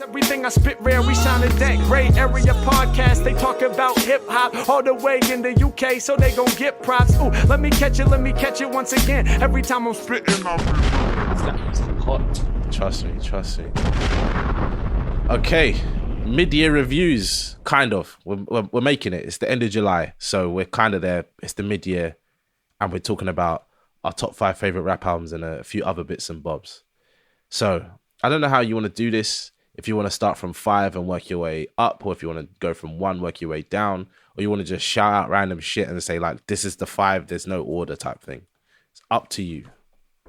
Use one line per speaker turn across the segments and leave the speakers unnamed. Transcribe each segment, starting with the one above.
Everything I spit rare, we sounded that great. Area podcast, they talk about hip hop all the way in the UK, so they gon' get props. Ooh, let me catch it once again. Every time I'm spitting, I'm hot.
Trust me. Okay, mid-year reviews, kind of. We're making it. It's the end of July, so we're kind of there. It's the mid-year, and we're talking about our top 5 favorite rap albums and a few other bits and bobs. So I don't know how you want to do this. If you want to start from 5 and work your way up, or if you want to go from 1, work your way down, or you want to just shout out random shit and say like, this is the 5, there's no order type thing. It's up to you.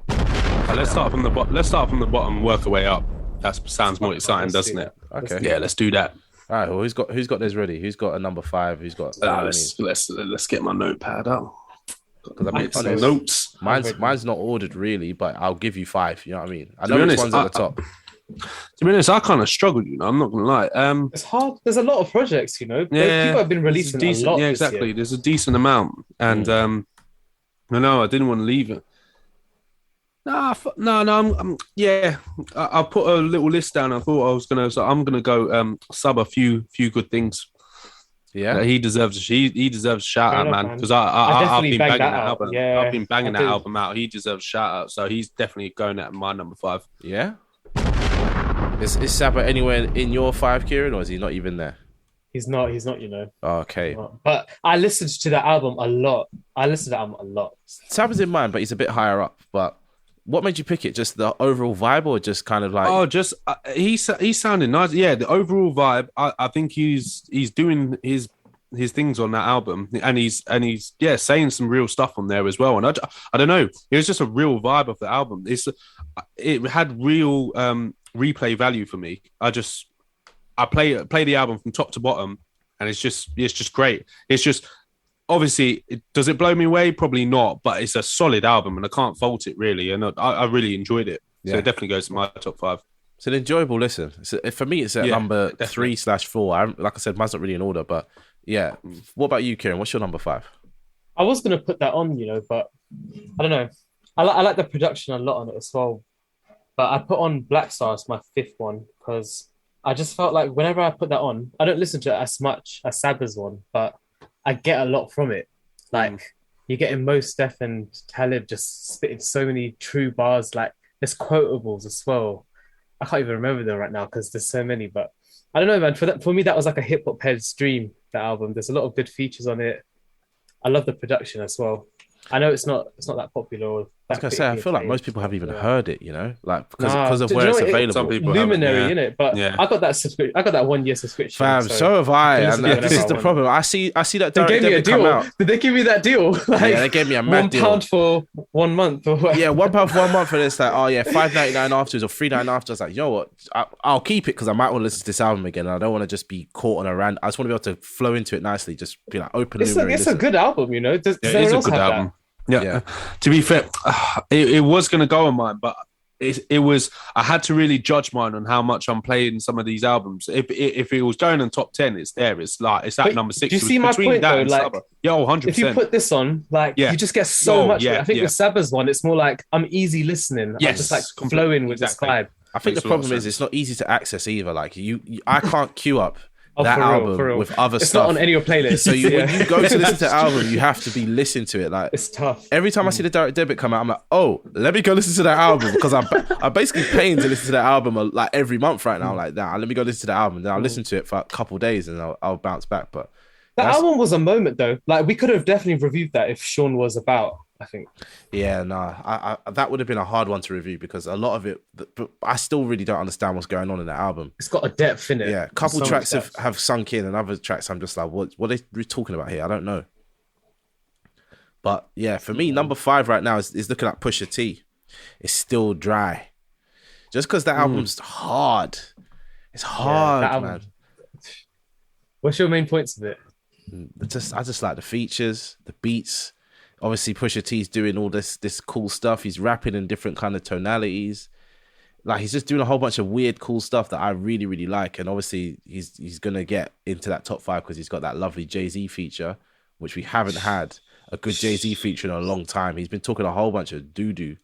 Let's start from the bottom, work our way up. That sounds more exciting, doesn't it?
Okay.
Yeah, let's do that.
All right. Well, who's got this ready? Who's got a number 5? Who's got?
Let's get my notepad out.
Because I mean,
some notes.
Mine's not ordered really, but I'll give you 5. You know what I mean? I know which one's at the top.
To be honest, I kind of struggled. I'm not gonna lie.
It's hard. There's a lot of projects. People have been releasing
decent,
a lot.
Yeah, exactly. There's a decent amount, and I didn't want to leave it. No. I put a little list down. I thought I was gonna. So I'm gonna go sub a few good things.
Yeah,
he deserves. He deserves a shout out, man. Because I've been banging that album.
Yeah,
I've been banging that album out. He deserves a shout out. So he's definitely going at my number 5.
Yeah. Is Saba anywhere in your 5, Kieran, or is he not even there?
He's not.
Oh, okay.
But I listened to that album a lot.
Saba's in mine, but he's a bit higher up. But what made you pick it? Just the overall vibe, or just kind of like? Oh,
just he's sounding nice. Yeah, the overall vibe. I think he's doing his things on that album, and he's saying some real stuff on there as well. And I don't know, it was just a real vibe of the album. It had real replay value for me. I play the album from top to bottom, and it's just great. It's just obviously, does it blow me away? Probably not, but it's a solid album, and I can't fault it really. And I really enjoyed it. Yeah. So it definitely goes to my top 5.
It's an enjoyable listen. For me, it's at number 3/4. Like I said, mine's not really in order, but yeah. What about you, Kieran? What's your number 5?
I was going to put that on, but I don't know. I like the production a lot on it as well. But I put on Black Star as my 5th one because I just felt like whenever I put that on, I don't listen to it as much as Saba's one, but I get a lot from it. Like you're getting Mos Def and Talib just spitting so many true bars. Like there's quotables as well. I can't even remember them right now because there's so many. But I don't know, man. For me, that was like a hip hop head's dream. That album. There's a lot of good features on it. I love the production as well. I know it's not that popular. Or
I was gonna say, I feel like most people haven't even heard it, like because of where it's available.
Some people
Luminary, innit? But I got that subscription. I got that 1-year subscription.
Fam, so have I. And this is the problem. I see that direct debit come out.
Did they give me that deal?
They gave me a mad deal.
£1 for 1 month. Or what?
Yeah, £1 for 1 month, and it's like, $5.99 afterwards or $3.99 after. I was like, you know what? I'll keep it because I might want to listen to this album again. And I don't want to just be caught on a rant. I just want to be able to flow into it nicely. Just be like open.
It's a good album, Does
it's a good album. Yeah. To be fair, it was going to go on mine, but it was. I had to really judge mine on how much I'm playing some of these albums. If it was going in top 10, it's there. It's at number 6.
Do you see my point though? Like,
100%.
If you put this on, you just get so much. I think with Saba's one, it's more like I'm easy listening.
Yes,
I'm just flowing with this vibe.
I think the problem is it's not easy to access either. Like I can't queue up that album with other
it's
stuff.
It's not on any of your playlists.
So when you go to listen to the album, you have to be listening to it. Like
it's tough.
Every time I see the direct debit come out, I'm like, oh, let me go listen to that album because I'm basically paying to listen to that album like every month right now. Like that, let me go listen to the album. Then I'll listen to it for a couple of days and I'll bounce back. But
that album was a moment though. Like we could have definitely reviewed that if Sean was about. I think.
Yeah, no, I that would have been a hard one to review because a lot of it, I still really don't understand what's going on in that album.
It's got a depth in it.
Yeah, a couple tracks have sunk in, and other tracks I'm just like, what are they talking about here? I don't know. But yeah, for me, number 5 right now is looking at Pusha T. It's still dry, just because that album's hard. It's hard, man.
What's your main points of it?
I just like the features, the beats. Obviously, Pusha T's doing all this cool stuff. He's rapping in different kind of tonalities. Like he's just doing a whole bunch of weird, cool stuff that I really, really like. And obviously, he's gonna get into that top 5 because he's got that lovely Jay-Z feature, which we haven't had a good Jay-Z feature in a long time. He's been talking a whole bunch of doo-doo.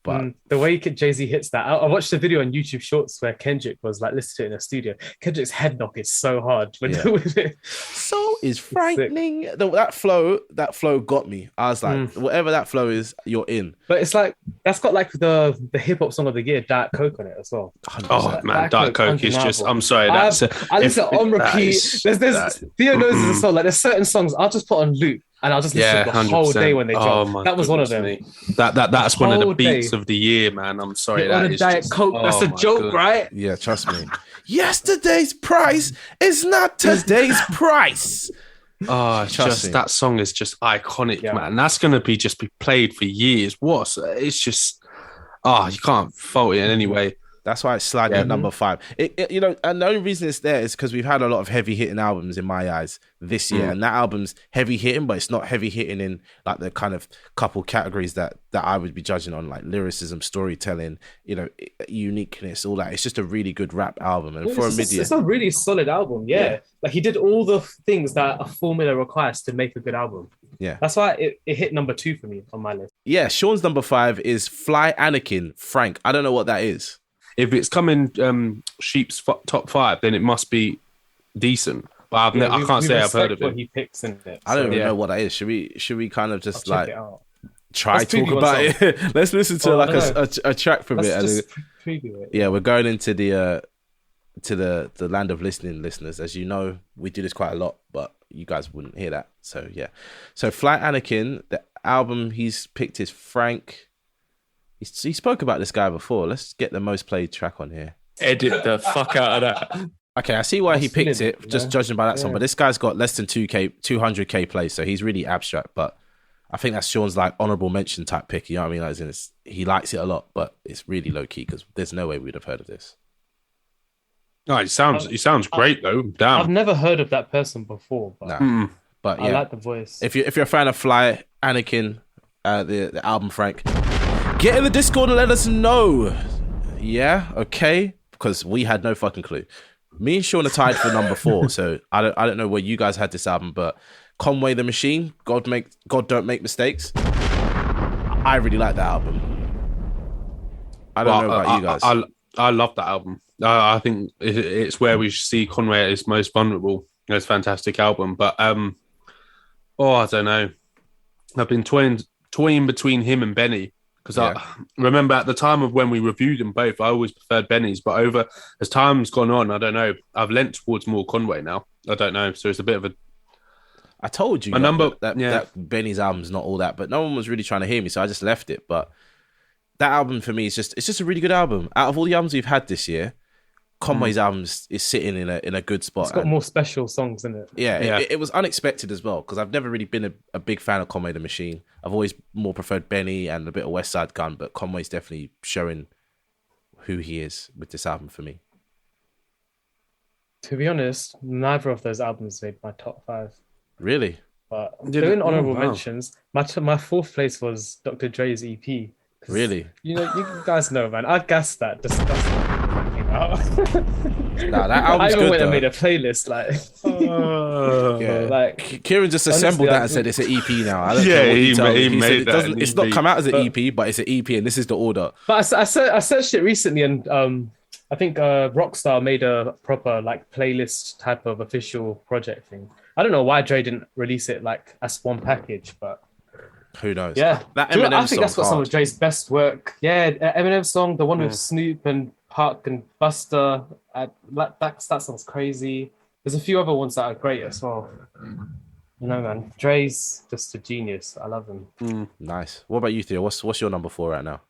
But
The way Jay-Z hits that, I watched a video on YouTube Shorts where Kendrick was like listening to it in a studio. Kendrick's head knock is so hard when
Yeah.
with it.
so is frightening. That flow got me. I was like, whatever that flow is, you're in.
But it's like that's got like the hip hop song of the year, Diet Coke, on it as well.
Oh man, Diet Coke is just.
undeniable.
I'm sorry.
I
That's
listen on repeat. There's Theo knows as well. Like there's certain songs I'll just put on loop and I'll just listen the whole
100%.
day when they
Oh,
drop.
my
That was one of
goodness
them.
me. That's one of the
whole
beats
day.
of the year, man. I'm sorry.
On
That
a
is
Diet
just,
Coke, that's a
my
joke,
goodness.
right?
Yeah, trust me. Yesterday's price is not today's price.
Oh, it's
Trust
just
me.
that song is just iconic,
Yeah.
man. That's gonna be played for years. It's just you can't fault it in any way.
That's why it's sliding at number 5. You know, and the only reason it's there is because we've had a lot of heavy hitting albums in my eyes this year, and that album's heavy hitting, but it's not heavy hitting in like the kind of couple categories that I would be judging on, like lyricism, storytelling, you know, uniqueness, all that. It's just a really good rap album, and for a mid-year,
It's a really solid album, yeah. Like he did all the things that a formula requires to make a good album.
Yeah.
That's why it hit number 2 for me on my list.
yeah. Sean's number 5 is Fly Anakin Frank. I don't know what that is.
If it's coming Sheep's top 5, then it must be decent. But I can't say I've heard of
what
it.
he picks in it.
I don't even
yeah.
know what that is. Should we kind of just
I'll
like
check it out.
try
Let's
talk
preview one
about it? Let's listen to
Oh,
like
I know.
a track from it.
Let's
And
just
then-
preview it.
yeah, we're going into the land of listening, listeners. As you know, we do this quite a lot, but you guys wouldn't hear that. So yeah. So Fly Anakin, the album he's picked is Frank. He spoke about this guy before. Let's get the most played track on here.
Edit the fuck out of that.
Okay, I see why he picked
feeling
it,
it,
just
yeah.
judging by that song.
Yeah.
But this guy's got less than 200k plays, so he's really abstract. But I think that's Sean's like honorable mention type pick. You know what I mean? Like, as in he likes it a lot, but it's really low key because there's no way we'd have heard of this.
No, he sounds great though.
I've
Damn.
never heard of that person before, but
Nah. But
I
yeah,
like the voice.
if you're a fan of Fly Anakin, the album Frank, get in the Discord and let us know. Yeah, okay, because we had no fucking clue. Me and Sean are tied for number 4, so I don't know where you guys had this album, but Conway the Machine, God Don't Make Mistakes. I really like that album. I don't know about you guys.
I love that album. I think it's where we see Conway at his most vulnerable. It's a fantastic album, but I don't know. I've been toying between him and Benny because
Yeah.
I remember at the time of when we reviewed them both, I always preferred Benny's, but as time's gone on, I don't know. I've lent towards more Conway now. I don't know, so it's a bit of a.
I told you
My number-
that
yeah.
Benny's album's not all that, but no one was really trying to hear me, so I just left it. But that album for me is just a really good album. Out of all the albums we've had this year, Conway's album is sitting in a good spot.
It's got
And
more special songs in it.
yeah, it was unexpected as well because I've never really been a big fan of Conway the Machine. I've always more preferred Benny and a bit of West Side Gun, but Conway's definitely showing who he is with this album for me.
To be honest, neither of those albums made my top 5.
Really?
But
Did
doing
it?
honorable
Oh, wow.
mentions, my 4th place was Dr. Dre's EP. 'Cause,
Really?
You know, you guys know, man. I gassed that disgusting.
Nah, that
I
album's
even
good
went and
though.
made a playlist, like,
Yeah.
like
Kieran just assembled
Honestly,
that and said it's an EP now. I don't
Yeah,
care what you
he
tell me.
made
said it
that
doesn't.
an
It's not
EP.
come out as an
But-
EP, but it's an EP, and this is the order.
But I searched it recently, and I think Rockstar made a proper like playlist type of official project thing. I don't know why Dre didn't release it like as one package, but
Who knows?
yeah,
that
Do you know,
Eminem
I think that's
song's
what some
hard.
of Dre's best work. Yeah, Eminem song, the one with Snoop and Park and Buster. That song's crazy. There's a few other ones that are great as well. You know, man, Dre's just a genius. I love him.
Nice. What about you, Theo? What's your number 4 right now?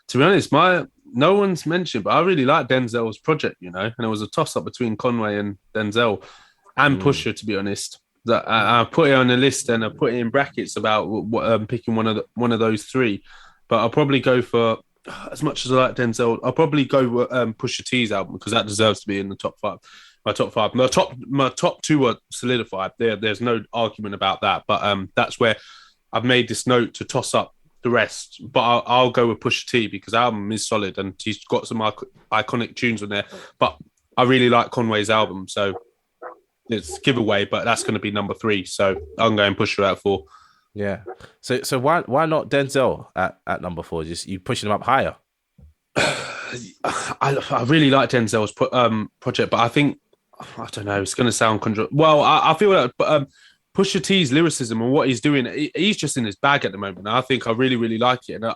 To be honest, no one's mentioned, but I really like Denzel's project, you know, and it was a toss up between Conway and Denzel and Pusha, to be honest. That I put it on a list and I put it in brackets about picking one of those 3, but I'll probably go for, as much as I like Denzel, I'll probably go with Pusha T's album because that deserves to be in the top 5. My top 5, my top 2 are solidified. There's no argument about that. But that's where I've made this note to toss up the rest. But I'll go with Pusha T because the album is solid and he's got some iconic tunes on there. But I really like Conway's album, so it's giveaway. But that's going to be number 3. So I'm going Pusha out 4.
Yeah. So why not Denzel at number 4? Just you pushing him up higher?
I really like Denzel's project, but I think I don't know. It's going to sound well. I feel like Pusha T's lyricism and what he's doing, he's just in his bag at the moment. I think I really, really like it. And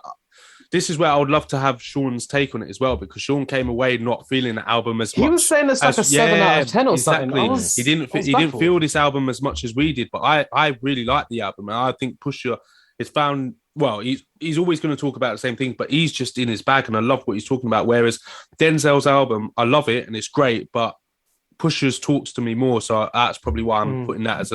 this is where I would love to have Sean's take on it as well, because Sean came away not feeling the album as much.
He was saying it's like a 7 out of 10 or
exactly.
something.
He didn't feel this album as much as we did, but I really like the album. And I think Pusha has found, well, he's always going to talk about the same thing, but he's just in his bag, and I love what he's talking about. Whereas Denzel's album, I love it and it's great, but Pusha's talks to me more, so that's probably why I'm putting that as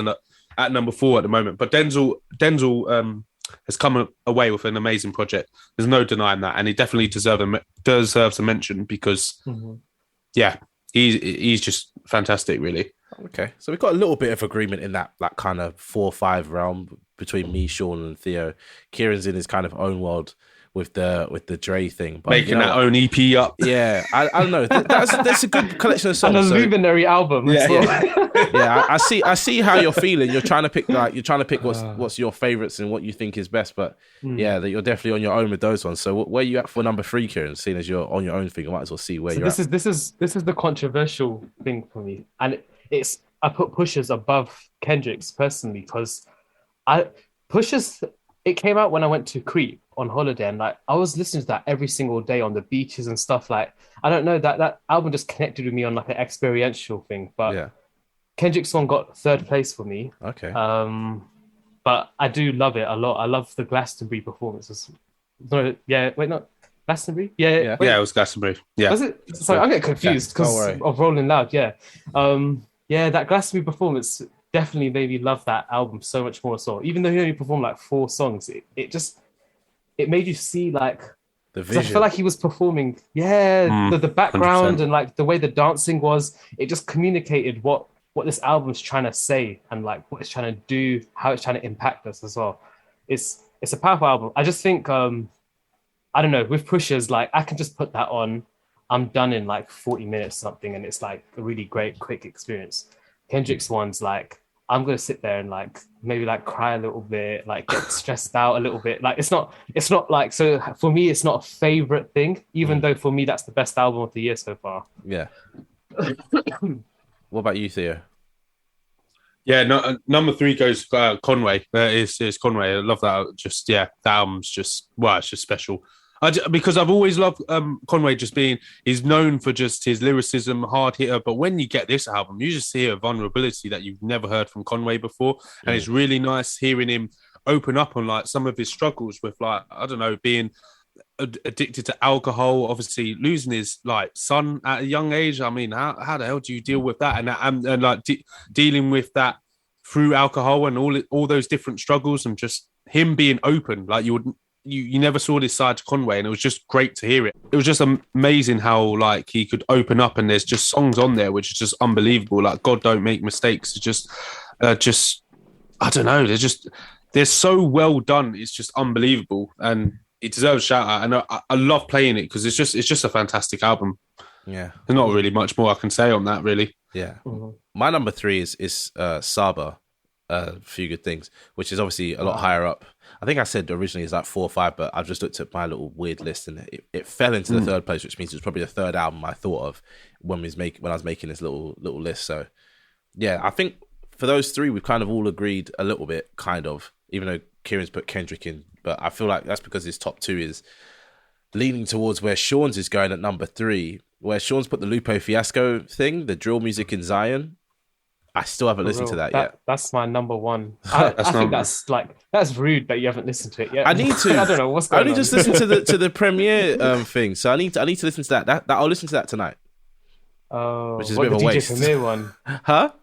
at number 4 at the moment. But Denzel has come away with an amazing project. There's no denying that, and he definitely deserves a mention because, yeah, he's just fantastic, really.
Okay, so we've got a little bit of agreement in that kind of 4-5 realm between me, Sean, and Theo. Kieran's in his kind of own world with the Dre thing, but
making that own EP up.
Yeah, I don't know. That's a good collection of songs.
And a Luminary album.
Yeah. I see how you're feeling. You're trying to pick what's your favorites and what you think is best. But yeah, that you're definitely on your own with those ones. So where are you at for number 3, Kieran? Seeing as you're on your own thing, I might as well see where you're at.
This is the controversial thing for me, and I put Pusha's above Kendrick's personally because Pusha's. It came out when I went to Crete on holiday, and like I was listening to that every single day on the beaches and stuff. Like I don't know, that album just connected with me on like an experiential thing. But yeah. Kendrick's one got 3rd place for me.
Okay.
But I do love it a lot. I love the Glastonbury performances. No, yeah, wait, not Glastonbury. Yeah,
it was Glastonbury. Yeah,
was it? Sorry, I get confused because of Rolling Loud. Yeah, that Glastonbury performance definitely made me love that album so much more. So even though he only performed like 4 songs, it made you see like
the vision.
I feel like he was performing, the background
100%.
And like the way the dancing was. It just communicated what this album's trying to say and like what it's trying to do, how it's trying to impact us as well. It's a powerful album. I just think I don't know, with Pushers, like I can just put that on. I'm done in like 40 minutes something, and it's like a really great quick experience. Kendrick's one's like I'm gonna sit there and like maybe like cry a little bit, like get stressed out a little bit. Like it's not like, so for me it's not a favorite thing, even though for me that's the best album of the year so far.
Yeah. What about you, Theo?
Yeah, no, number 3 goes Conway. It's Conway. I love that. Just that album's just it's just special. Because I've always loved Conway. He's known for just his lyricism, hard hitter. But when you get this album, you just hear a vulnerability that you've never heard from Conway before, and it's really nice hearing him open up on like some of his struggles with like I don't know, being addicted to alcohol, obviously losing his like son at a young age. I mean, how the hell do you deal with that? And like dealing with that through alcohol and all those different struggles, and just him being open, like you never saw this side to Conway, and it was just great to hear it. It was just amazing how like he could open up, and there's just songs on there which is just unbelievable. Like God Don't Make Mistakes. It's just I don't know. They're so well done. It's just unbelievable, and it deserves a shout out. And I love playing it because it's just a fantastic album.
Yeah,
there's not really much more I can say on that, really.
Yeah, my number 3 is Saba. A Few Good Things, which is obviously a lot higher up. I think I said originally it's like 4 or 5, but I've just looked at my little weird list and it fell into the 3rd place, which means it was probably the 3rd album I thought of when I was making this little list. So yeah, I think for those 3 we've kind of all agreed a little bit, kind of, even though Kieran's put Kendrick in, but I feel like that's because his top 2 is leaning towards where Sean's is going at number 3, where Sean's put the Lupo Fiasco thing, the drill music in Zion. I still haven't listened to that yet.
That's my number 1. I think that's rude that you haven't listened to it yet.
I need to.
I don't know what's going on.
I only just listened to the premiere thing, so I need to listen to that. That I'll listen to that tonight.
Oh,
which is a bit of a waste.
The DJ Premier one,
huh?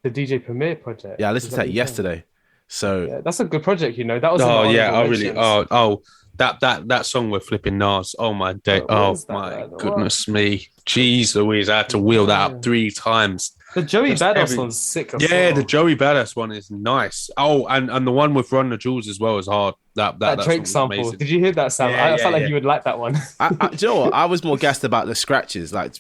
The DJ Premier project.
Yeah, I listened to that yesterday. So
yeah, that's a good project. You know, that was.
That song with flipping Nas. Oh my day. Goodness me. Jeez Louise, I had to wheel that up 3 times.
The Joey Badass one's sick.
The Joey Badass one is nice. Oh, and the one with Run the Jewels as well is hard. That
Drake sample. Amazing. Did you hear that, Sam? I felt like you would like that one.
Do you know what? I was more gassed about the scratches. Like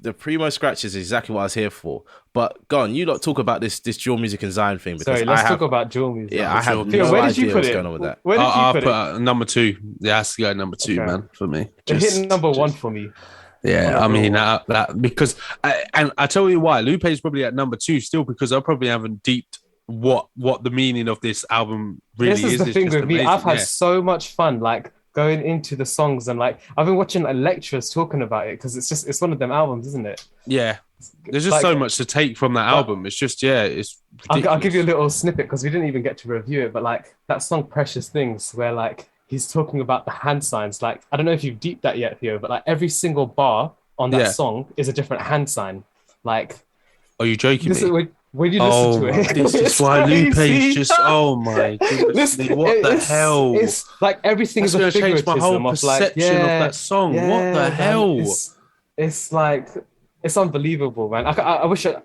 the primo scratches is exactly what I was here for. But go on, you lot talk about this Dual Music and Zion thing because
Sorry, let's talk about dual music.
Yeah, I have
Theo,
no
where did you
idea
put
what's
it?
going on with that.
Where did
I'll
you
put
put it?
number 2. It has to go number 2,
Okay.
man, for me.
It hit number 1 for me.
Yeah, I mean
Overall.
that because and I tell you why, Lupe is probably at number 2 still because I probably haven't deeped what the meaning of this album really
This is the
It's
thing
just
with me.
amazing,
I've had
yeah.
so much fun, like going into the songs and like I've been watching like lecturers talking about it because it's one of them albums, isn't it?
Yeah. There's just
Like-
so much to take from that album. It's just it's
I'll give you a
ridiculous.
little snippet because we didn't even get to review it, but like that song "Precious Things," where like he's talking about the hand signs. Like I don't know if you've deeped that yet, Theo, but like every single bar on that
Yeah.
song is a different hand sign. Like
Are you joking
this
me?
is when you listen to it.
This is
it's
why
crazy.
Lupe's just oh my goodness.
Listen,
What the
it's-
hell?
It's like everything
That's
is a
gonna change my whole
figuratism of like
perception of that song. What the
man,
hell?
It's like it's unbelievable, man. I wish I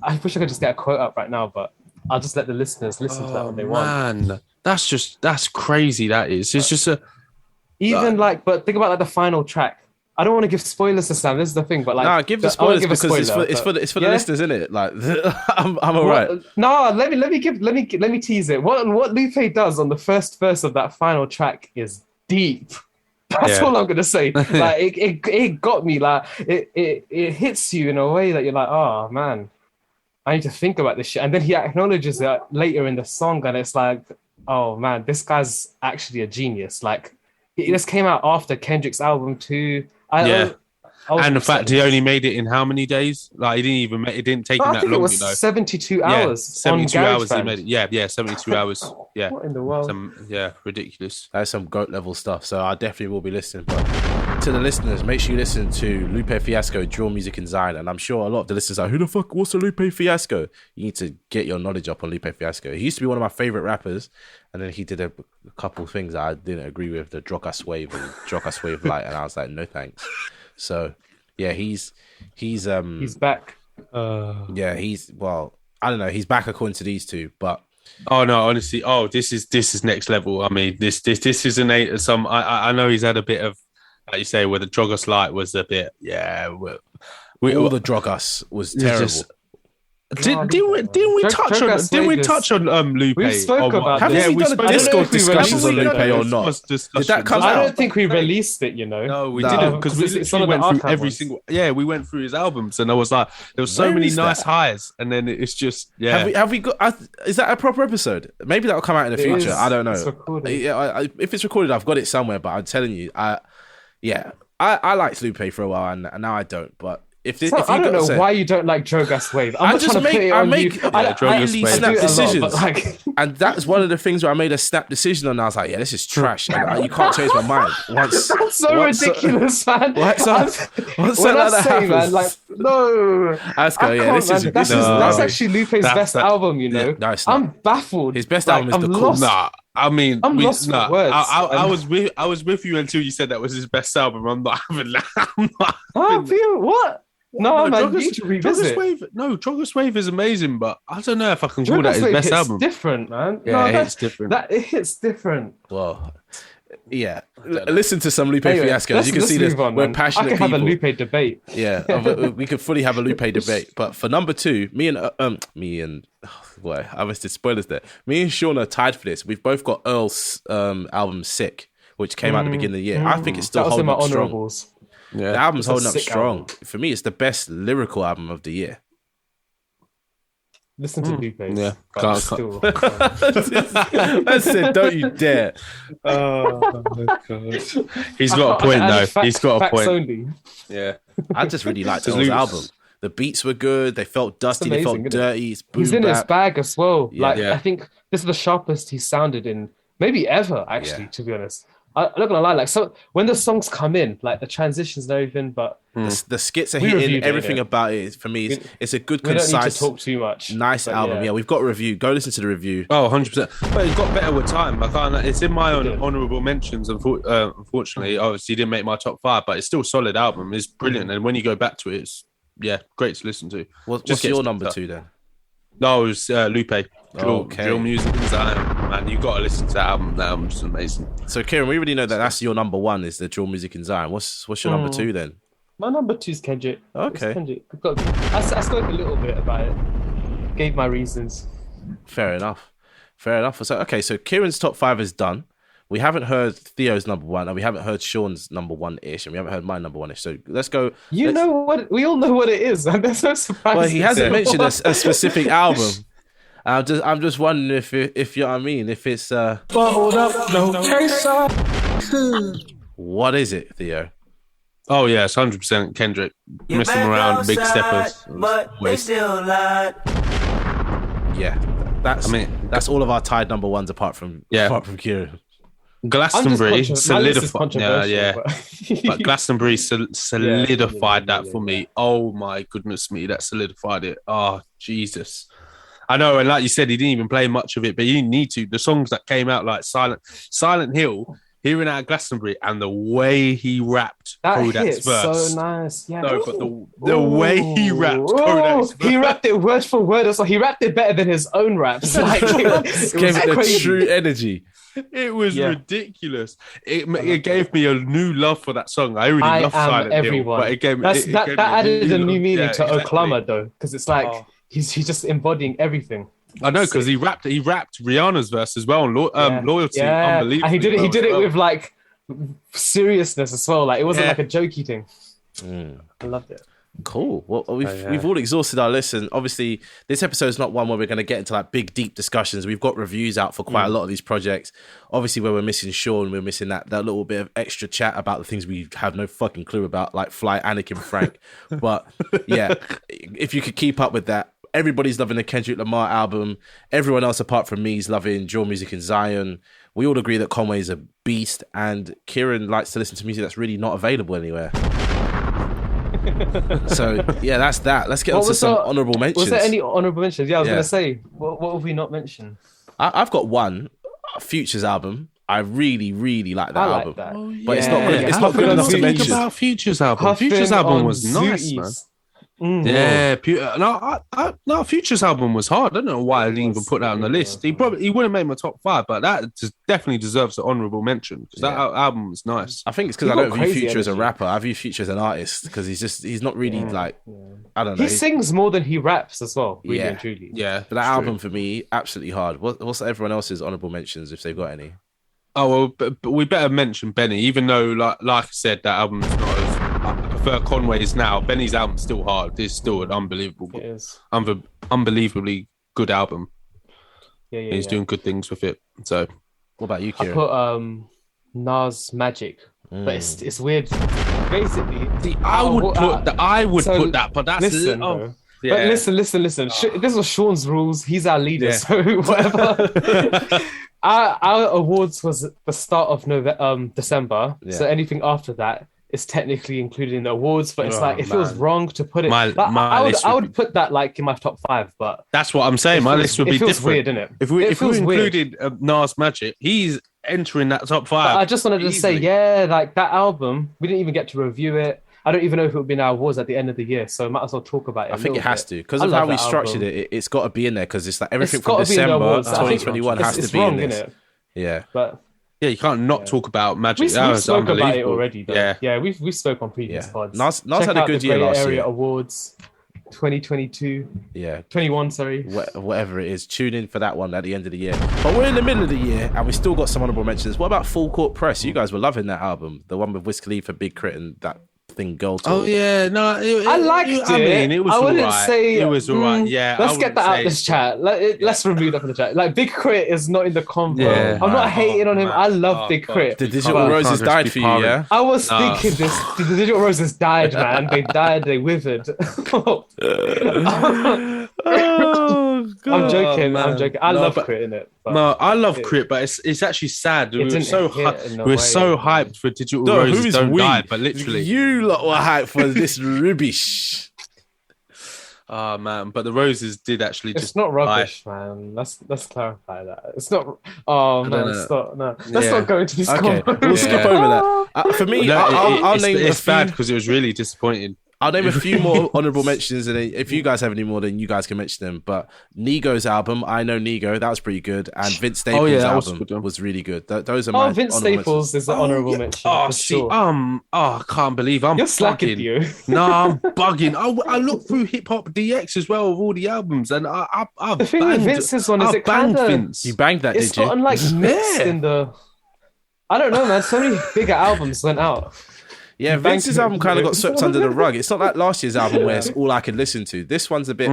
could just get a quote up right now, but I'll just let the listeners listen to that when they want.
Man, that's crazy. That is. It's just a
Even like, but think about like the final track. I don't want to give spoilers to Sam. This is the thing, but like,
Nah, give the
I won't
spoilers
give a
because
spoiler,
it's
but-
for the
Yeah?
listeners, isn't it? Like I'm all right.
No, let me tease it. What Lupe does on the first verse of that final track is deep. That's
Yeah.
all I'm gonna say. Like it got me. Like it hits you in a way that you're like, oh man, I need to think about this shit. And then he acknowledges it later in the song, and it's like, oh man, this guy's actually a genius. Like this came out after Kendrick's album too.
Yeah.
I was
and the fact
upset.
he only made it in how many days? Like it didn't take him
I
that
think it
long,
was
you know.
72
Yeah,
hours.
72
on
hours he
GarageBand.
made it. Yeah, 72 hours. Yeah.
What in the world?
Ridiculous.
That's some goat level stuff. So I definitely will be listening. But to the listeners, make sure you listen to Lupe Fiasco, Dual Music and Zion. And I'm sure a lot of the listeners are, who the fuck, what's a Lupe Fiasco? You need to get your knowledge up on Lupe Fiasco. He used to be one of my favorite rappers. And then he did a couple things that I didn't agree with, the Drogas Wave and Drogas Wave Light. And I was like, no thanks. So yeah, he's
back.
yeah, well, I don't know. He's back according to these two, but
Oh no, honestly. Oh, this is next level. I mean, this isn't some. I know he's had a bit of, like you say, where the Drogas Light was a bit. Yeah,
all the Drogas was
it's
terrible.
just- Didn't we touch on
Drogas
didn't we
Wave
touch on Lupe?
We spoke
Oh,
about
Have
this.
we done
spoke-
a Discord
if we
discussions on
released
Lupe
it,
or not? Did that come
I
out?
don't think we released it, you know.
No, we
No.
didn't because we
Because it's
literally
one of the
went through
archive
every
ones.
single. Yeah, we went through his albums, and I was like, there was so
Where
many
is
nice
that?
highs, and then it's just yeah.
Have we got? Is that a proper episode? Maybe that'll come out in the
It
future.
is.
I don't know.
It's recorded.
Yeah, if it's recorded, I've got it somewhere. But I'm telling you, I liked Lupe for a while, and now I don't. But if
So,
you
I don't
got to
know
say,
why you don't like Drogas Wave. I'm
I
not
just
trying to
make-
put it
I
on
make-
you.
yeah,
I
Drogas
do
Wave.
it
snap
a lot,
decisions.
but like,
and that's one of the things where I made a snap decision, and I was like, yeah, this is trash. And you can't change my mind once.
that's so
once-
ridiculous, man.
once
I'm-
once
when I
that
say, man,
happens,
like, no.
Asco,
I
yeah,
can't,
this is
man. That's
ridiculous.
actually Lupe's
That's-
best
that-
album, you know.
Yeah, no, it's not.
I'm baffled.
His best
Like,
album is
I'm
The Cool.
lost.
Nah, I mean,
I'm lost for words.
I was with you until you said that was his best album. I'm not having that. I'm not
Oh,
having
Theo, what? No, man, you need to
Drogas
revisit.
Wave. No, Drogas Wave is amazing, but I don't know if I can call that
Drogas
his
Wave
best
hits
album.
different, man.
Yeah,
no,
it's different.
That it hits different.
Well, yeah. Listen to some Lupe
Anyway,
Fiasco. As you can
let's
see,
move on,
we're
man.
passionate
I can
people.
have a Lupe debate.
Yeah, we could fully have a Lupe debate. But for number 2, me and boy, I missed the spoilers there. Me and Sean are tied for this. We've both got Earl's album "Sick," which came out at the beginning of the year. I think it's still
That was in
holding
my
up strong.
honorables.
The album's
It's a
holding up
sick
strong.
album.
For me, it's the best lyrical album of the year.
Listen to Lupe's.
Yeah.
but
Can't-
still.
That's it. Don't you dare.
He's got a point, though. He's got a
Facts
point.
only.
Yeah.
I just really liked
Because
Earl's
Luke-
album. The beats were good. They felt dusty. They felt
amazing, isn't it?
dirty. It's boom
He's in his
bap.
bag as well.
Yeah.
Like
Yeah.
I think this is the sharpest he's sounded in maybe ever, actually,
Yeah.
to be honest. I'm not gonna lie, like so when the songs come in, like the transitions and everything, but
The skits are
We
hitting.
reviewed it,
Everything
yeah.
about it, for me, it's a good,
we don't need to
concise,
talk too much.
nice
But
album. Yeah, we've got a review. Go listen to the review.
Oh, 100%. But it got better with time. I can't. It's in my
It did.
honorable mentions. Unfortunately, obviously, didn't make my top 5, but it's still a solid album. It's brilliant, and when you go back to it, it's great to listen to.
What's
Just
your
gets
number
better.
2 then?
No, it was Lupe.
Okay.
Drill music and Zion. Man, you got to listen to that album. That album's amazing.
So, Kieran, we already know that that's your number 1 is the Dual Music and Zion. What's your number 2 then?
My number 2 is Kendrick.
Okay.
It's Kendrick. I spoke a little bit about it. Gave my reasons.
Fair enough. So Kieran's top 5 is done. We haven't heard Theo's number 1, and we haven't heard Sean's number 1-ish, and we haven't heard my number 1-ish. So let's go.
We all know what it is. There's no surprise.
Well, he hasn't mentioned a specific album. I'm just wondering if you know what I mean. If it's
Hold up, no chaser.
what is it, Theo?
Oh yeah, it's 100% Kendrick. Miss them around, big steppers.
But they still lied.
Yeah, that's all of our tied number 1s apart from Kieran.
Glastonbury
solidified.
But Glastonbury solidified that for me. Oh my goodness me, that solidified it. Oh Jesus. I know, and like you said, he didn't even play much of it, but you need to. The songs that came out, like Silent Hill, hearing out Glastonbury, and the way he rapped Kodak's verse.
So nice. Yeah.
No, but the way he rapped Kodak's verse.
He rapped it word for word. Also, he rapped it better than his own raps. Like, it
Gave it the
crazy.
true energy.
It was ridiculous. It gave me a new love for that song. I already love Silent
everyone.
Hill, but it gave me
that added a new meaning to
exactly.
Oklahoma though, because it's like he's just embodying everything.
I know, because he rapped Rihanna's verse as well on Loyalty.
Yeah,
Unbelievable.
and he did it with like seriousness as well. Like it wasn't like a jokey thing. I loved it.
Cool. Well, we've all exhausted our list, and obviously this episode is not one where we're going to get into like big, deep discussions. We've got reviews out for quite a lot of these projects. Obviously, where we're missing Sean, we're missing that little bit of extra chat about the things we have no fucking clue about, like Fly, Anakin, Frank. But yeah, if you could keep up with that. Everybody's loving the Kendrick Lamar album. Everyone else apart from me is loving Drill Music in Zion. We all agree that Conway's a beast, and Kieran likes to listen to music that's really not available anywhere. So yeah, that's that. Let's get on to some honourable mentions.
Was there any honourable mentions? Yeah, I was going to say, what have we not mentioned?
I've got one, Future's album. I really, really like that album.
That.
But it's not good. It's not good enough to mention.
About Future's album. Future's album was nice, man. Yeah, Future's album was hard. I don't know why I didn't even put that on the list. He wouldn't make my top 5, but that definitely deserves an honourable mention because that album was nice.
I think it's because I don't view Future as a rapper. I view Future as an artist because he's not really like I don't know.
He sings more than he raps as well. Really and truly.
Yeah, but that album for me absolutely hard. What's everyone else's honourable mentions if they've got any?
Oh well, but we better mention Benny, even though like I said, that album's not as. I prefer Conway's now. Benny's album's still hard. It's still an unbelievably good album. He's doing good things with it. So,
what about you, Kieran?
I put Nas Magic, but it's weird. Basically,
I would put that, but that's
listen. But listen. This was Sean's rules. He's our leader, so whatever. Our awards was the start of December. So anything after that is technically included in the awards, but it's it feels wrong to put it. I would put that like in my top 5, but
that's what I'm saying. My list would be different.
Weird, isn't it?
If we included Nas Magic, he's entering that top 5.
But I just wanted to say, like that album, we didn't even get to review it. I don't even know if it would be in our awards at the end of the year, so I might as well talk about it.
I think it has to because of how we structured it. It's got to be in there because it's like everything from December 2021 has to be in this. Yeah,
but.
Yeah, you can't not talk about Magic.
We spoke about it already, though. Yeah, we spoke on previous pods.
Nas had a good year last year.
Area Awards 2022.
Yeah.
21, sorry.
Whatever it is. Tune in for that one at the end of the year. But we're in the middle of the year and we still got some honorable mentions. What about Full Court Press? You guys were loving that album. The one with Wiz Khalifa, Big Crit, and that thing Girl Talk.
Oh yeah, no,
I liked it. I mean,
it was.
I wouldn't say
it was alright. Yeah,
let's get that out of this chat. Let's remove that from the chat. Like Big Crit is not in the convo. Yeah. I'm not hating on him. I love Big Crit.
The Digital Roses died for you, yeah?
I was thinking this. The Digital Roses died, man. They died. They withered. Oh God. I'm joking. I love Crit in it.
No, I love Crit, but it's actually sad. We were so hyped for Digital Roses don't die, but literally
you lot were hyped for this rubbish.
Oh man, but the Roses did actually
it's not rubbish, man. Let's clarify that. It's not. Oh man, it's not. No, let's not go into this.
Okay, we'll skip over that. For me, I'll name
it's bad because it was really disappointing.
I'll name a few more honorable mentions, and if you guys have any more, then you guys can mention them. But Nigo's album, I Know Nigo, that was pretty good, and Vince Staples'
that was a
album
good one.
was really good. Those are my
Vince
honorable
Staples is an honorable mention.
Oh,
for
see,
sure.
I can't believe I'm
You're slacking,
bugging.
Theo.
No, I'm bugging. I looked through Hip Hop DX as well of all the albums, and I've
The thing with Vince's one is
I've
it kind of
Vince.
You banged that,
it's
did you?
gotten like mixed
Yeah.
in the. I don't know, man. So many bigger albums went out.
Yeah,
Thank
Vince's
you.
album kind of got swept under the rug. It's not like last year's album where it's all I could listen to. This one's a bit.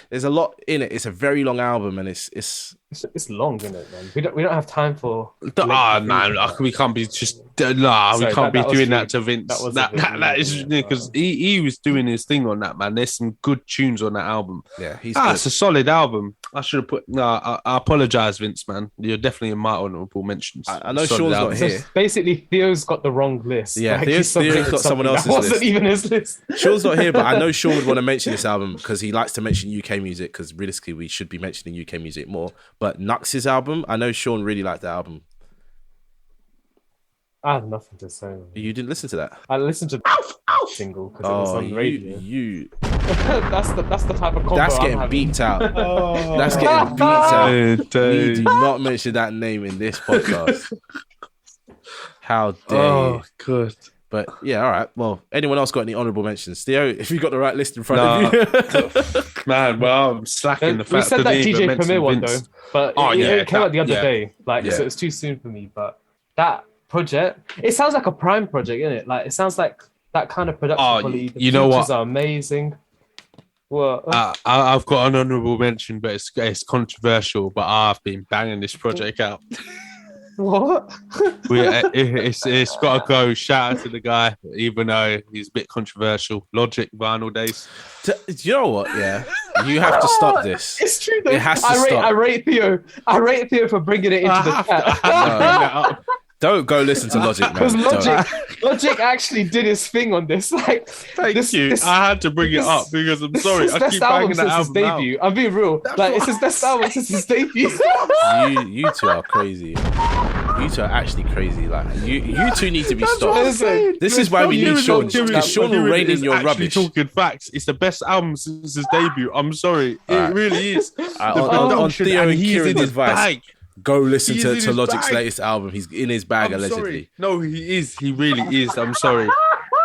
There's a lot in it. It's a very long album, and it's
It's long, isn't it, man? We don't have time for.
Man, we can't be just we
Sorry,
can't be
that was
doing
rude.
that to Vince.
That was a
That
bit rude,
is
yeah.
because he was doing his thing on that, man. There's some good tunes on that album.
yeah. He's
It's a solid album. I should have put. No, I apologize, Vince, man. You're definitely in my honorable mentions.
I know
Solid
Sean's not
album.
here.
Basically, Theo's got the wrong list.
Yeah,
he's
Theo's
submitted
got someone
something
else's
that wasn't
list.
even his list.
Sean's not here, but I know Sean would want to mention this album because he likes to mention UK music. Because realistically, we should be mentioning UK music more. But Nux's album, I know Sean really liked the album.
I have nothing to say.
You didn't listen to that?
I listened to the single because it was on the radio.
you
that's the type of combo
that's
I'm
getting
having.
beat out. That's getting beat out. We do
Dude.
not mention that name in this podcast. How dare you?
Oh, good.
But yeah, all right. Well, anyone else got any honourable mentions? Theo, if you got the right list in front of you.
Man, well, I'm slacking the
We
fact
said that
they even
DJ
mentioned
Premier one though,
Vince.
but
Oh,
it
yeah,
came out the other
yeah.
day. Like,
Yeah.
so it's too soon for me. But that project, it sounds like a Prime project, isn't it? Like, it sounds like that kind of production
Oh,
quality. The
you know
features
what?
are amazing. Well,
I've got an honourable mention, but it's controversial. But I've been banging this project out.
what?
It's got to go. Shout out to the guy, even though he's a bit controversial. Logic, Vinyl Days.
Do you know what? Yeah, you have to stop this.
It's true though.
It has to
I
stop.
rate Theo. I rate Theo for bringing it into the
I have to
chat.
bring that up.
Don't go listen to Logic, man.
Because
Don't.
Logic actually did his thing on this. Like,
Thank
this,
you.
This,
I had to bring it up because I'm sorry.
This is
I
best
keep
album
banging that
since his
album out.
debut. I'm being real. Like, it's his best album since his debut.
You two are crazy. You two are actually crazy. Like you two need to be stopped.
Listen,
This is why we need Sean. Because Sean will rein in your
actually
rubbish.
talking facts. It's the best album since his debut. I'm sorry.
Alright.
It really is.
On Theo and
he's in
Kieran's
his
advice,
bag.
go listen
He's
to
in his
Logic's
bag.
latest album. He's in his bag,
I'm
allegedly.
sorry. No, he is. He really is. I'm sorry.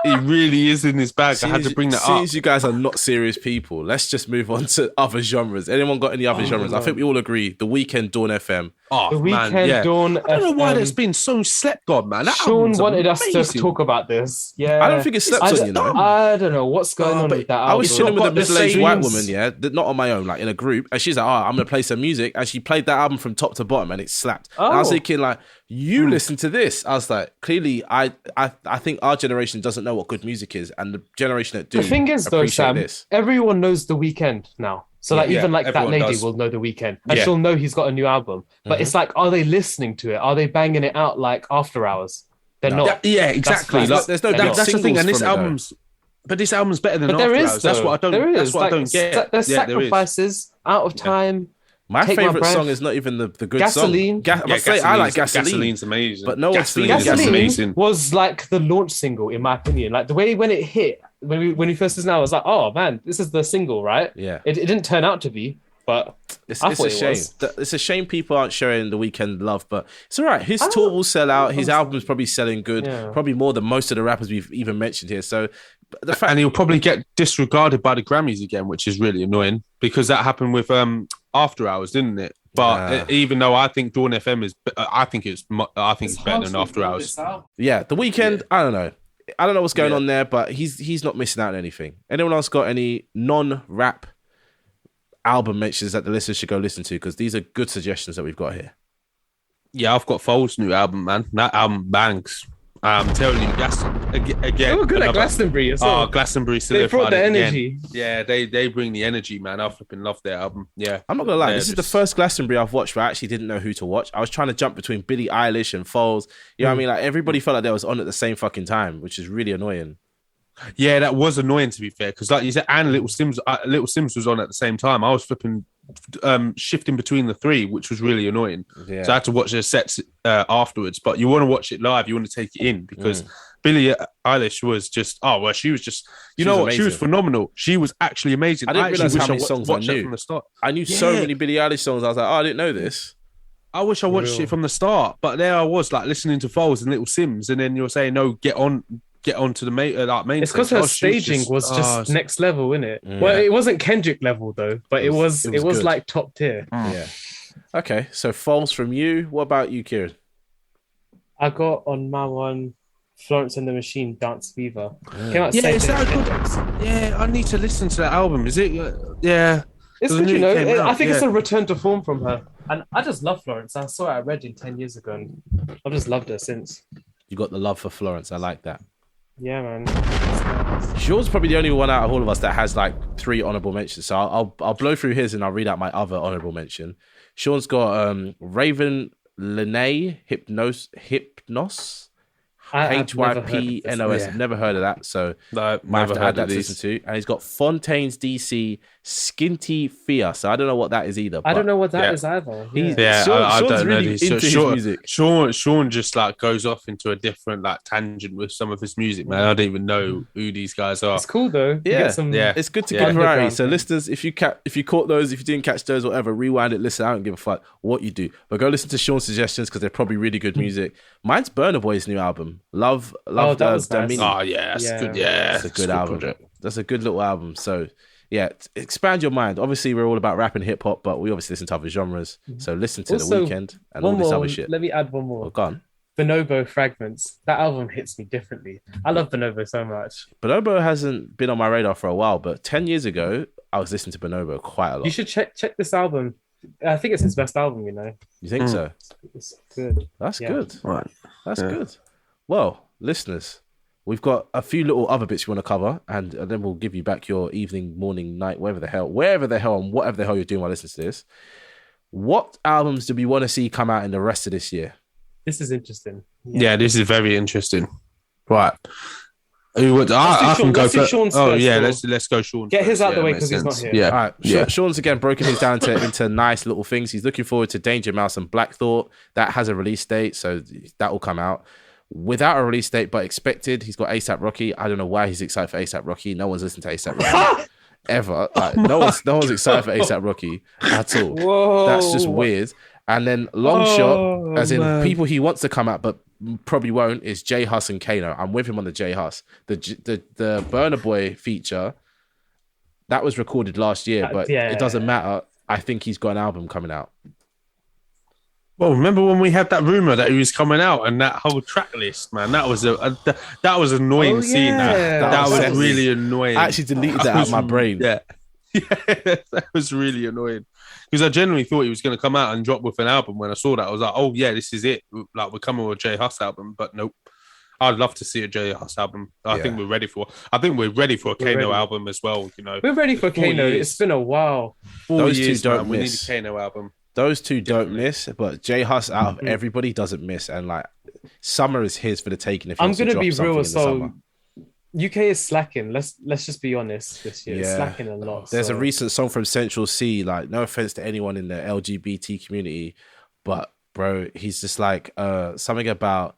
He really is in his bag. I had to bring that up.
Since you guys are not serious people, let's just move on to other genres. Anyone got any other genres? I think we all agree. The Weeknd, Dawn FM.
Oh,
The
man,
Weeknd,
yeah.
Dawn.
I don't know why
FM.
that's been so slept on, man. That
Sean
album's
wanted us to
amazing.
talk about this. Yeah,
I don't think it's slept on, you know.
I don't know what's going on
but
with that.
I was
album.
chilling with a
got the
middle-aged
same
white
streams.
woman, yeah, not on my own, like in a group, and she's like, "Oh, I'm gonna play some music," and she played that album from top to bottom, and it slapped. And I was
Oh.
thinking, like, you listen to this. I was like, clearly, I think our generation doesn't know what good music is, and the generation that do.
The thing is, though,
appreciate
Sam,
this.
everyone knows The Weeknd now. So, like,
Yeah,
even like that
everyone
lady
does.
will know The Weeknd, and
Yeah.
she'll know he's got a new album. But it's like, are they listening to it? Are they banging it out like after hours? They're
No.
not.
Yeah, exactly.
facts.
Like,
There's no
They're
big
not.
that's the thing,
singles
and this
from it, though.
album's, but this album's better than
But there
After
is,
Hours. That's
though.
what I don't.
There
That's
is.
what I
Like,
don't get.
There's
Yeah, there is.
sacrifices, out of time.
My
Take My
favorite
Breath.
song is not even the good
Gasoline.
song. I like Gasoline.
Gasoline's amazing.
But no one's
Gasoline
singing
is
Gasoline.
amazing.
Was like the launch single, in my opinion. Like the way when it hit, when we first listened, I was like, oh man, this is the single, right?
Yeah.
It didn't turn out to be, but
It's
I
a
thought it
shame.
was.
It's a shame people aren't showing The Weeknd love, but it's all right. His tour will sell out. His album's probably selling good,
Yeah.
probably more than most of the rappers we've even mentioned here. So the fact,
And he'll probably get disregarded by the Grammys again, which is really annoying because that happened with After Hours, didn't it? But even though I think Dawn FM is, I think it's better than After Hours.
yeah, The Weeknd, I don't know. I don't know what's going on there, but he's not missing out on anything. Anyone else got any non-rap album mentions that the listeners should go listen to? Because these are good suggestions that we've got here.
Yeah, I've got Foles' new album, man. That album bangs. I'm telling you, again.
they were good at
another-
Glastonbury as well.
Oh, Glastonbury
They
solidified
brought the
it again.
energy.
Yeah, they bring the energy, man. I flipping love their album. Yeah,
I'm not gonna lie,
Yeah,
this is the
just-
first Glastonbury I've watched where I actually didn't know who to watch. I was trying to jump between Billie Eilish and Foles. You know what I mean? Like everybody felt like they was on at the same fucking time, which is really annoying.
Yeah, that was annoying to be fair, because like you said, and Little Sims was on at the same time. I was flipping, shifting between the three, which was really annoying.
Yeah.
So I had to watch their sets afterwards. But you want to watch it live, you want to take it in because Billie Eilish was just, she was just, you know what? She was
amazing.
phenomenal. She was actually amazing.
I didn't
actually
realize how
wish
many songs I
watched it
knew
from the start.
I knew so
Yeah.
many Billie Eilish songs. I was like, oh, I didn't know this.
I wish I watched it from the start, but there I was like listening to Foles and Little Sims, and then you're saying, no, get on to the main
It's because
stage.
her
She
staging was just next level, innit?
Yeah.
Well, it wasn't Kendrick level though, but it was
good.
like top tier.
Yeah. Okay, so false from you. What about you, Kieran?
I got on my one Florence and the Machine, Dance Fever. Came out
Yeah,
same
is
day
that
as
a good?
Kendrick's.
Yeah, I need to listen to that album. Is it? Yeah.
It's
The
good,
new
you know.
came out,
I think it's
yeah.
a return to form from her. And I just love Florence. I saw her at Reading 10 years ago and I've just loved her since.
You got the love for Florence. I like that.
Yeah, man.
Sean's probably the only one out of all of us that has like 3 honorable mentions. So I'll blow through his and I'll read out my other honorable mention. Sean's got Raven Lene Hypnos.
I've never heard of this.
HYPNOS.
Yeah.
I've never heard of that, so
No,
might have
never
to
heard
add that
of
to
these.
listen to. And he's got Fontaine's DC Skinty Fia. So I don't know what that is either.
I don't know what that
Yeah.
is either.
He's-
Yeah,
Sean's
I don't know
really
these.
into his music.
Sean just like goes off into a different like tangent with some of his music, man. I don't even know who these guys are.
It's cool though. You
Yeah,
get some,
yeah.
It's good to
Yeah.
get variety.
Underground
So
thing.
listeners, if you caught those, if you didn't catch those, whatever, rewind it, listen. I don't give a fuck what you do, but go listen to Sean's suggestions because they're probably really good music. Mine's Burna Boy's new album, Love.
Oh, that was nice.
Damini.
Oh yeah, that's
Yeah.
good. Yeah,
That's a good album.
project.
That's a good little album. So yeah, expand your mind. Obviously, we're all about rap and hip hop, but we obviously listen to other genres. So listen to
Also,
The Weeknd and all
one
this
more.
other shit.
Let me add one
Oh,
more.
gone.
Bonobo Fragments. That album hits me differently. I love Bonobo so much.
Bonobo hasn't been on my radar for a while, but 10 years ago, I was listening to Bonobo quite a lot.
You should check this album. I think it's his best album, you know.
You think so?
It's good.
That's
Yeah.
good.
Right.
That's
Yeah.
good. Well, listeners, we've got a few little other bits we want to cover, and then we'll give you back your evening, morning, night, wherever the hell, and whatever the hell you're doing while listening to this. What albums do we want to see come out in the rest of this year?
This is interesting.
Yeah, this is very interesting. Right. Who would, I
Sean-
can go
let's do
first.
Sean's
Oh
first,
yeah,
so-
let's go Sean.
Get his
first.
out the
Yeah,
way
makes
'cause he's not
sense.
here.
Yeah,
All right,
yeah.
Sean's again broken things down into nice little things. He's looking forward to Danger Mouse and Black Thought. That has a release date, so that will come out. Without a release date, but expected, he's got ASAP Rocky. I don't know why he's excited for ASAP Rocky. No one's listened to ASAP Rocky ever. Like, no one's excited for ASAP Rocky at all.
Whoa.
That's just weird. And then Long Shot, as in
man.
people he wants to come out but probably won't, is J Hus and Kano. I'm with him on the J Hus. The Burna Boy feature that was recorded last year, but
yeah.
it doesn't matter. I think he's got an album coming out.
Well, remember when we had that rumor that he was coming out and that whole track list, man? That was that was annoying
Oh,
seeing
yeah.
that.
That
That
upset
was
me.
really annoying.
I actually deleted that out of my brain.
Yeah, yeah, that was really annoying because I genuinely thought he was going to come out and drop with an album. When I saw that, I was like, "Oh yeah, this is it. Like we're coming with a J Hus album." But nope. I'd love to see a J Hus album. I think we're ready for. I think we're ready for a
We're
Kano
ready.
album as well. You know,
We're ready for
4
Kano.
years.
It's been a while.
4
Those two
years,
don't
man. We need
miss.
a Kano album.
Those two don't miss, but J Hus out of everybody doesn't miss. And like summer is his for the taking. If he
I'm
wants to
gonna
drop
be
something
real.
in the summer.
So UK is slacking. Let's just be honest this year. It's
Yeah.
slacking a lot.
There's
so.
a recent song from Central C. Like, no offense to anyone in the LGBT community, but bro, he's just like something about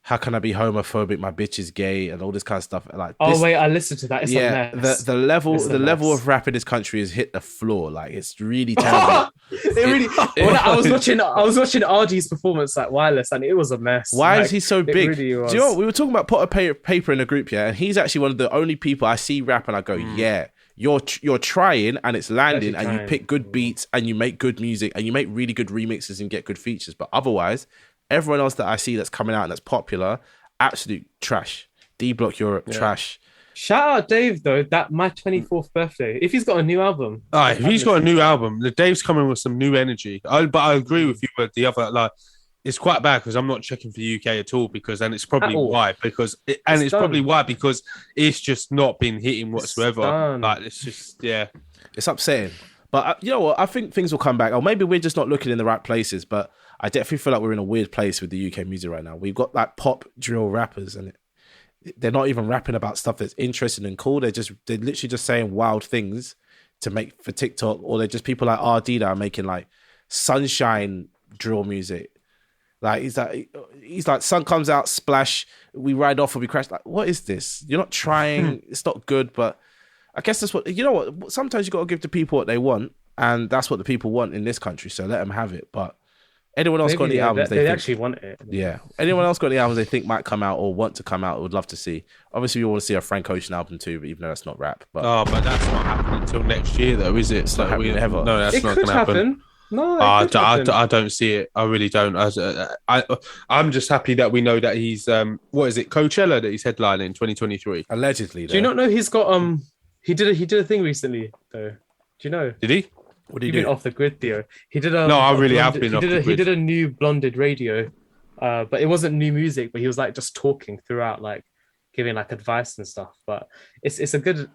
how can I be homophobic? My bitch is gay and all this kind of stuff. Like,
Oh
this,
wait, I listened to that. It's
yeah,
a mess.
the level
It's a
level
mess.
of rap in this country has hit the floor. Like, it's really terrible.
It really. When I was watching RG's performance at Wireless, and it was a mess.
Why
Like,
is he so
it
big?
really
Do you
was.
know what? We were talking about pot of paper in a group, yeah, and he's actually one of the only people I see rap and I go, yeah, you're trying and it's landing,
Actually
and you
trying.
pick good beats and you make good music and you make really good remixes and get good features. But otherwise, everyone else that I see that's coming out and that's popular, absolute trash. D Block Europe, trash.
Shout out Dave though. That my 24th birthday. If he's got a new album,
All right, if he's got a new album, the Dave's coming with some new energy. But I agree with you with the other. Like, it's quite bad because I'm not checking for the UK at all and it's probably
At all.
why because
It's
probably
done.
why because it's just not been hitting whatsoever.
done.
Like, it's just
It's upsetting. But you know what? I think things will come back. Or maybe we're just not looking in the right places. But I definitely feel like we're in a weird place with the UK music right now. We've got like pop drill rappers and they're not even rapping about stuff that's interesting and cool. They're literally just saying wild things to make for TikTok, or they're just people like RD that are making like sunshine drill music. Like he's like sun comes out, splash, we ride off and we crash. Like, what is this? You're not trying. It's not good, but I guess that's what you know. What sometimes you got to give the people what they want, and that's what the people want in this country. So let them have it. But anyone else got any albums
they
think,
actually want it?
Yeah. Anyone else got any albums they think might come out or want to come out? Would love to see. Obviously, we want to see a Frank Ocean album too, but even though that's not rap. But
but that's not happening until next year, though, is it?
It's not happening ever.
No, that's
It
not
could
going to happen.
No,
I don't see it. I really don't. I'm just happy that we know that he's what is it, Coachella, that he's headlining in 2023.
allegedly,
Do you not know he's got he did a thing recently though? Do you know?
Did he?
What do you
You've been
do?
off the grid, Theo. He did
No, I really have been off the
He
grid.
did a new Blonded Radio, but it wasn't new music. But he was like just talking throughout, like giving like advice and stuff. But it's a good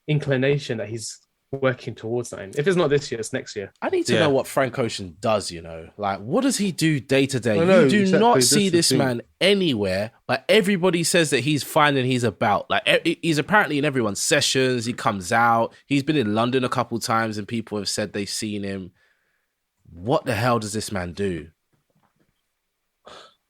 inclination that he's working towards something. If it's not this year, it's next year.
I need to know what Frank Ocean does, you know? Like, what does he do day to day?
I know,
You do
exactly,
not
that's
see
the
this
thing.
man anywhere, but everybody says that he's fine and he's about. Like, he's apparently in everyone's sessions. He comes out. He's been in London a couple times and people have said they've seen him. What the hell does this man do?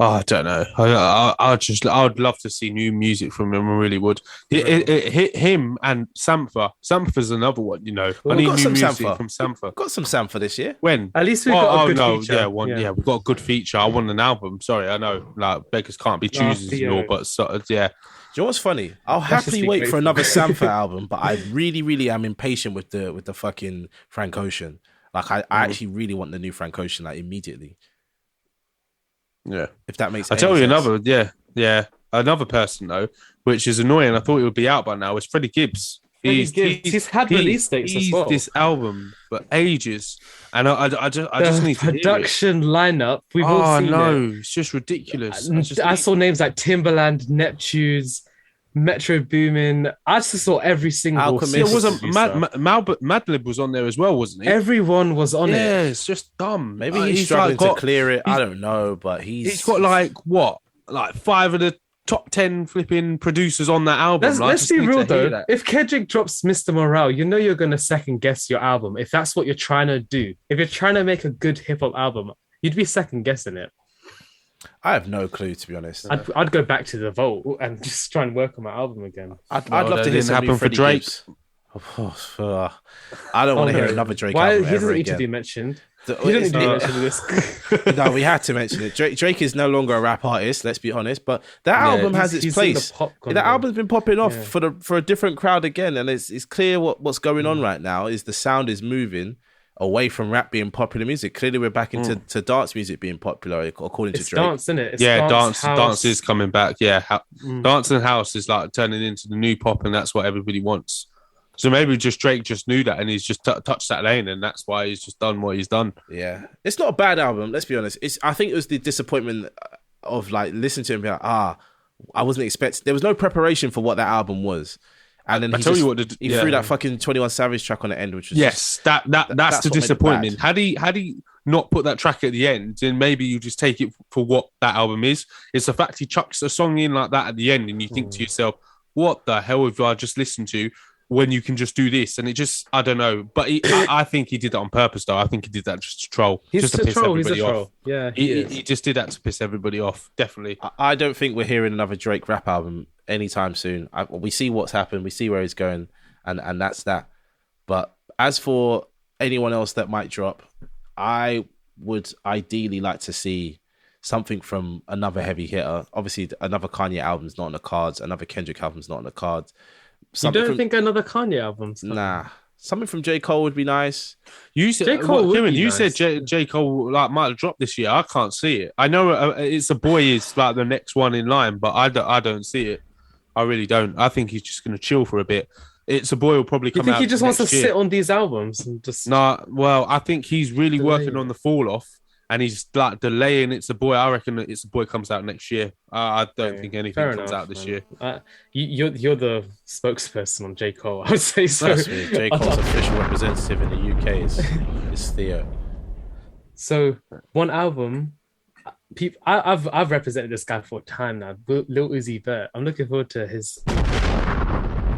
Oh, I don't know. I would love to see new music from him. I really would. Him and Sampha. Sampha's another one, you know.
Well,
I
we've
need
got
new
some
music
Sampha.
from Sampha.
Got some Sampha this year.
When?
At least we've got a good
no,
feature.
yeah, we've got a good feature. I want an album. Sorry, I know. Like beggars can't be choosers and all, but yeah.
Do you know what's funny? I'll
just
happily
be
wait for
grateful.
another Sampha album, but I really, really am impatient with the fucking Frank Ocean. Like, I actually really want the new Frank Ocean, like, immediately.
Yeah.
If that makes
I
any
tell you
sense.
another person though, which is annoying. I thought it would be out by now. Is Freddie Gibbs.
He's had release dates as well.
This album for ages, and I just need to hear it.
production lineup. We've all seen it.
It's just ridiculous.
I saw names like Timbaland, Neptunes, Metro Boomin. I just saw every single.
Alchemist.
There
This
wasn't
producer.
Madlib was on there as well, wasn't he?
Everyone was on
yeah,
it.
it's just dumb.
Maybe he's struggling
like
to clear it. I don't know, but
He's got like 5 of the top 10 flipping producers on that album.
Let's be real though. If Kendrick drops Mr. Morale, you know you're gonna second guess your album. If that's what you're trying to do, if you're trying to make a good hip hop album, you'd be second guessing it.
I have no clue, to be honest.
I'd go back to the vault and just try and work on my album again.
I'd
Well,
love
that
to hear
didn't
some
happen
new
for
Freddie
Drake.
Gibbs. I don't want to hear another Drake album
He
ever
doesn't need to
again.
be mentioned.
The-
He doesn't
it's
need to be
not-
mentioned in this.
No, we had to mention it. Drake is no longer a rap artist. Let's be honest, but that album has its
he's in the
place.
pop
That
genre.
album's been popping off
Yeah.
for a different crowd again, and it's clear what's going on right now. Is the sound is moving away from rap being popular music. Clearly, we're back into to dance music being popular, according to
It's
Drake.
dance, isn't it? It's
dance
house.
is coming back. Yeah, dance and house is like turning into the new pop, and that's what everybody wants. So maybe just Drake just knew that, and he's just touched that lane, and that's why he's just done what he's done.
Yeah, it's not a bad album. Let's be honest. I think it was the disappointment of like listening to him, be like, I wasn't expecting. There was no preparation for what that album was, and then he threw that fucking 21 Savage track on the end, which was
Yes, that's
that's
the
what made it
disappointment.
bad.
Had he not put that track at the end, then maybe you just take it for what that album is. It's the fact he chucks a song in like that at the end, and you think to yourself, "What the hell have I just listened to?" When you can just do this, and it just, I don't know. But I think he did that on purpose, though. I think he did that just to troll, just to piss everybody off.
Yeah,
He just did that to piss everybody off, definitely.
I don't think we're hearing another Drake rap album anytime soon. We see what's happened, we see where he's going, and that's that. But as for anyone else that might drop, I would ideally like to see something from another heavy hitter. Obviously, another Kanye album's not on the cards. Another Kendrick album's not on the cards.
You don't think another Kanye album's
Nah. Something from J. Cole would be nice.
You said,
J. Cole would
Kieran,
be
you
nice.
said J. Cole might have dropped this year. I can't see it. I know it's a boy is like the next one in line, but I don't see it. I really don't. I think he's just going to chill for a bit. It's a boy will probably
You
come
think
out.
he just wants to
next year.
sit on these albums and just?
Nah, well, I think he's really
Delay
working
it.
on the fall off, and he's like delaying It's a Boy. I reckon that It's a Boy comes out next year. I don't think anything
Fair
comes
enough,
out this
man.
year.
You're the spokesperson on J. Cole. I would say so.
Trust me, J. Cole's official representative in the UK is Theo.
So one album, I've represented this guy for a time now. Lil Uzi Vert. I'm looking forward to his.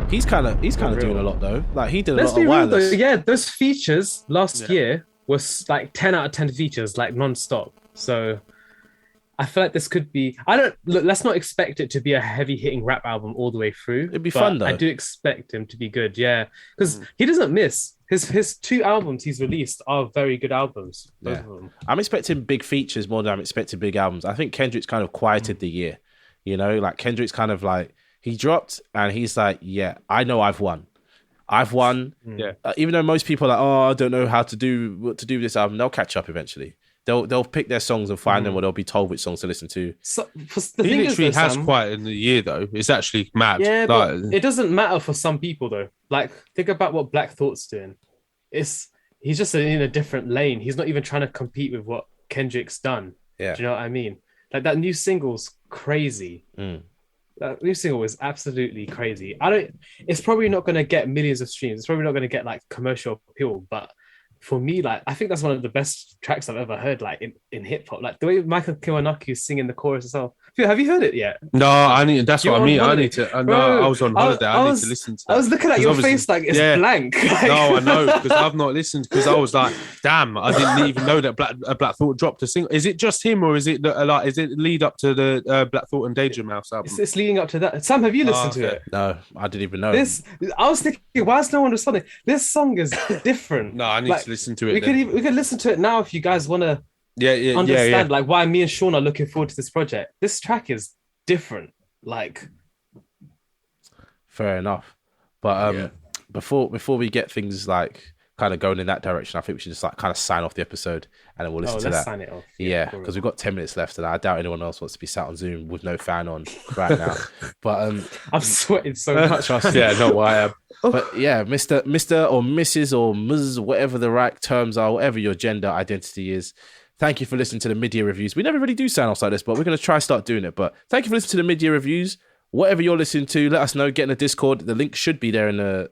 He's kind of
real.
doing a lot though. Like he did a
Let's
lot
be
of
real though.
wireless.
Yeah, those features last year was like 10 out of 10 features, like non-stop. So I feel like this could be. I don't look. Let's not expect it to be a heavy hitting rap album all the way through.
It'd be
but
fun, though.
I do expect him to be good. Yeah, because he doesn't miss. His 2 albums he's released are very good albums. Both of them.
I'm expecting big features more than I'm expecting big albums. I think Kendrick's kind of quieted the year. You know, like Kendrick's kind of like, he dropped and he's like, yeah, I know I've won.
Yeah.
Even though most people are like, oh, I don't know what to do with this album, they'll catch up eventually. They'll pick their songs and find them, or they'll be told which songs to listen to.
So, the
He
thing is,
literally
though,
has
Sam,
quite in the year though. It's actually mad.
Yeah, but
Like,
it doesn't matter for some people though. Like, think about what Black Thought's doing. He's just in a different lane. He's not even trying to compete with what Kendrick's done.
Yeah.
Do you know what I mean? Like, that new single's crazy. That new single is absolutely crazy. It's probably not going to get millions of streams. It's probably not going to get like commercial appeal, but for me, like, I think that's one of the best tracks I've ever heard, like in hip hop. Like the way Michael Kiwanuku's singing the chorus as well. Phil, have you heard it yet?
no, I need. That's
You
what I
were
mean.
on
I
holiday?
need to.
Bro,
I was on holiday. I need to listen to that.
I was looking at
'Cause
your
obviously-
face like it's
yeah.
blank. Like,
No, I know, because I've not listened, because I was like, damn, I didn't even know that Black Thought dropped a single. Is it just him, or is it is it lead up to the Black Thought and Danger Mouse album?
it's leading up to that. Sam, have you listened to
okay.
it?
No, I didn't even know.
I was thinking, why is no one responding? This song is different.
No, I need
Like,
to listen to it.
we could listen to it now if you guys want to
yeah,
understand like why me and Sean are looking forward to this project. This track is different. Like,
Fair enough. But before we get things like kind of going in that direction, I think we should just like kind of sign off the episode and then we'll listen to
let's
that.
sign it off.
Yeah,
cool.
because we've got 10 minutes left and I doubt anyone else wants to be sat on Zoom with no fan on right now. But
I'm sweating so much.
yeah, no, I am.
but yeah, Mr. or Mrs. or Ms, whatever the right terms are, whatever your gender identity is, thank you for listening to the mid-year reviews. We never really do sign offs like this, but we're going to try start doing it. But thank you for listening to the mid-year reviews. Whatever you're listening to, let us know. Get in the Discord. The link should be there in the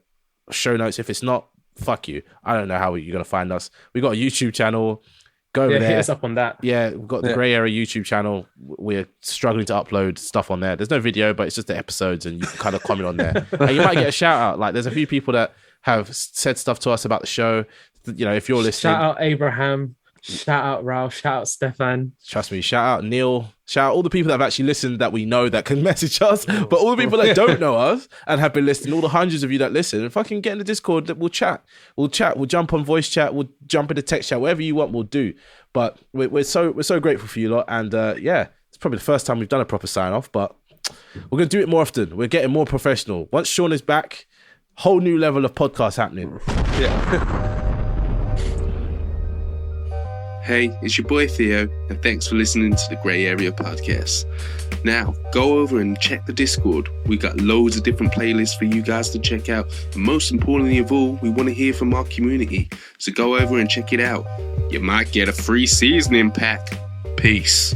show notes. If it's not, fuck you. I don't know how you're going to find us. We got a YouTube channel. Go over there.
Hit us up on that.
Yeah, we've got the Grey Area YouTube channel. We're struggling to upload stuff on there. There's no video, but it's just the episodes, and you can kind of comment on there. And you might get a shout out. Like, there's a few people that have said stuff to us about the show. You know, if you're listening,
Shout out Abraham. Shout out Raul. Shout out Stefan.
trust me, shout out Neil. Shout out all the people that have actually listened that we know that can message us. But all the people that don't know us and have been listening, all the hundreds of you that listen, fucking get in the Discord. We'll chat. We'll jump on voice chat. We'll jump into text chat. Whatever you want, we'll do. But we're so grateful for you lot. And yeah, it's probably the first time we've done a proper sign off. But we're gonna do it more often. We're getting more professional. Once Sean is back, whole new level of podcast happening.
Hey, it's your boy Theo, and thanks for listening to the Grey Area Podcast. Now, go over and check the Discord. We got loads of different playlists for you guys to check out. And most importantly of all, we want to hear from our community. So go over and check it out. You might get a free seasoning pack. Peace.